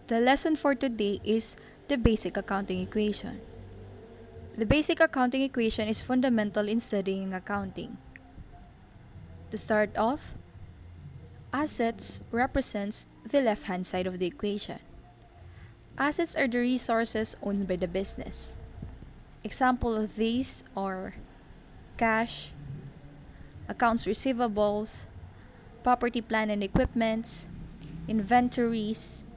The lesson for today is the basic accounting equation. The basic accounting equation is fundamental in studying accounting. To start off, assets represents the left-hand side of the equation. Assets are the resources owned by the business. Example of these are cash, accounts receivables, property, plant and equipments, inventories,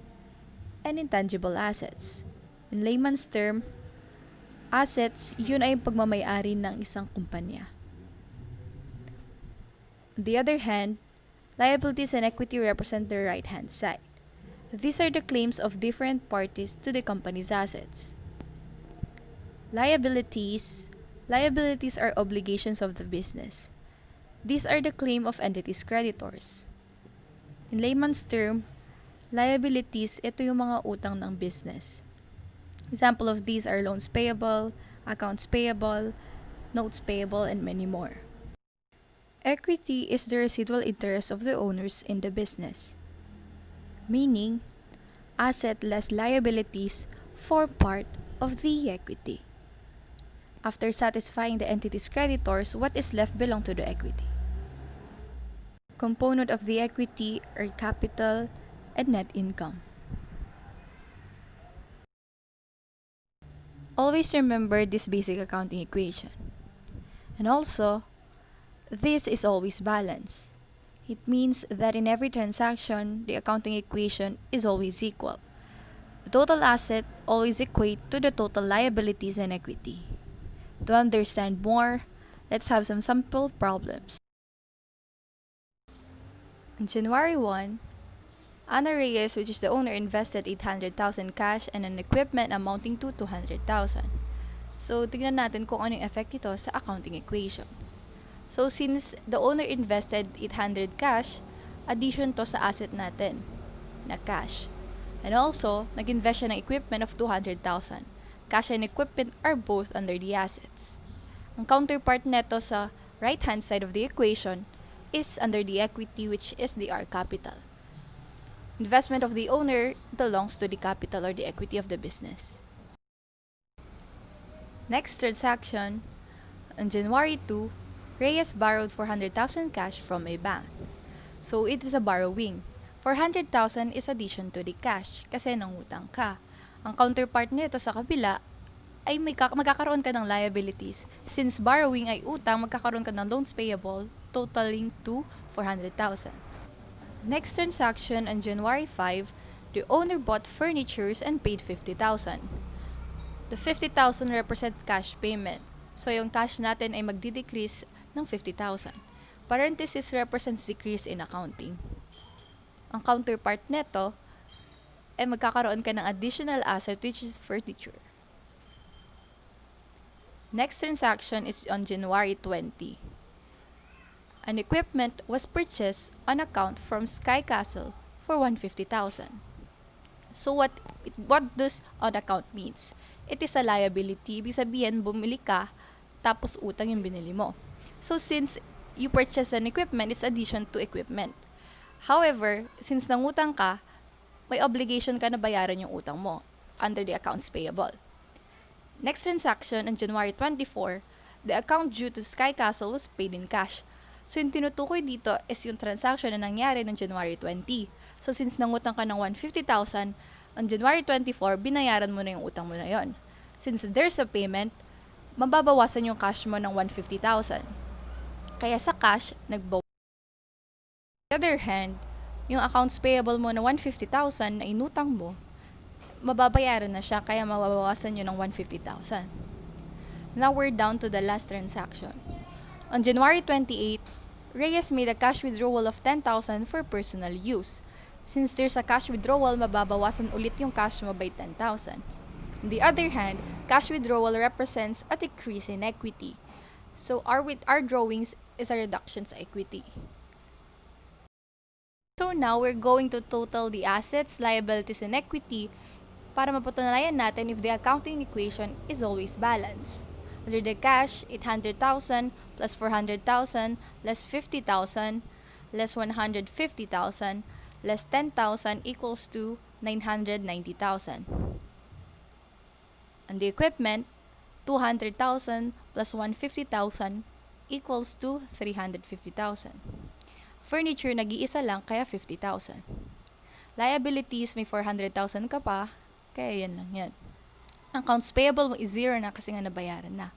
and intangible assets. In layman's term, assets, yun ay pagmamayari ng isang kumpanya. On the other hand, liabilities and equity represent the right-hand side. These are the claims of different parties to the company's assets. Liabilities are obligations of the business. These are the claim of entities' creditors. In layman's term, liabilities, ito yung mga utang ng business. Example of these are loans payable, accounts payable, notes payable, and many more. Equity is the residual interest of the owners in the business. Meaning, asset less liabilities form part of the equity. After satisfying the entity's creditors, what is left belong to the equity. Component of the equity are capital and net income. Always remember this basic accounting equation. And also, this is always balanced. It means that in every transaction, the accounting equation is always equal. The total asset always equate to the total liabilities and equity. To understand more, let's have some sample problems. On January 1, Ana Reyes, which is the owner, invested 800,000 cash and an equipment amounting to 200,000. So, tignan natin kung ano yung effect ito sa accounting equation. So, since the owner invested 800 cash, addition to sa asset natin na cash. And also, nag-invest siya ng equipment of 200,000. Cash and equipment are both under the assets. Ang counterpart neto sa right-hand side of the equation is under the equity, which is the R capital. Investment of the owner belongs to the capital or the equity of the business. Next transaction, on January 2, Reyes borrowed 400,000 cash from a bank. So, it is a borrowing. 400,000 is addition to the cash kasi nangutang ka. Ang counterpart nito sa kabila ay magkakaroon ka ng liabilities. Since borrowing ay utang, magkakaroon ka ng loans payable totaling to 400,000. Next transaction on January 5, the owner bought furnitures and paid 50,000. The 50,000 represent cash payment. So, yung cash natin ay magdi-decrease ng 50,000. Parenthesis represents decrease in accounting. Ang counterpart neto ay magkakaroon ka ng additional asset, which is furniture. Next transaction is on January 20. An equipment was purchased on account from Sky Castle for 150,000. So what does on account means? It is a liability. Ibig sabihin, bumili ka, tapos utang yung binili mo. So since you purchase an equipment, it's addition to equipment. However, since nangutang ka, may obligation ka na bayaran yung utang mo under the accounts payable. Next transaction on January 24, the account due to Sky Castle was paid in cash. So yung tinutukoy dito is yung transaction na nangyari noong January 20. So since nangutang ka ng 150,000, on January 24, binayaran mo na yung utang mo na yon. Since there's a payment, mababawasan yung cash mo ng 150,000. Kaya sa cash, nagbawas. On the other hand, yung accounts payable mo na 150,000 na inutang mo, mababayaran na siya, kaya mababawasan nyo ng 150,000. Now we're down to the last transaction. On January 28, Reyes made a cash withdrawal of 10,000 for personal use. Since there's a cash withdrawal, mababawasan ulit yung cash mo by 10,000. On the other hand, cash withdrawal represents a decrease in equity. So our drawings is a reduction sa equity. So now we're going to total the assets, liabilities, and equity para mapatunayan natin if the accounting equation is always balanced. Under the cash, 800,000 plus 400,000 less 50,000 less 150,000 less 10,000 equals to 990,000. And the equipment, 200,000 plus 150,000 equals to 350,000. Furniture, nag-iisa lang, kaya 50,000. Liabilities, may 400,000 ka pa, kaya yan lang yan. Accounts payable mo is 0 na kasi nga nabayaran na.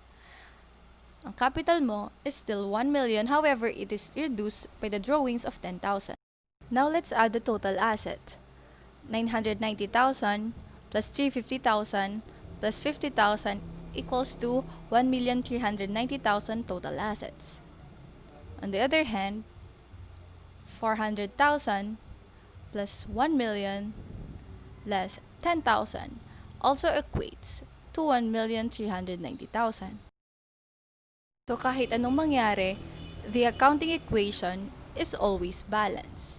Ang capital mo is still 1 million, however, it is reduced by the drawings of 10,000. Now let's add the total asset. 990,000 plus 350,000 plus 50,000 equals to 1,390,000 total assets. On the other hand, 400,000 plus 1 million less 10,000 also equates to 1,390,000. So kahit anong mangyari, the accounting equation is always balanced.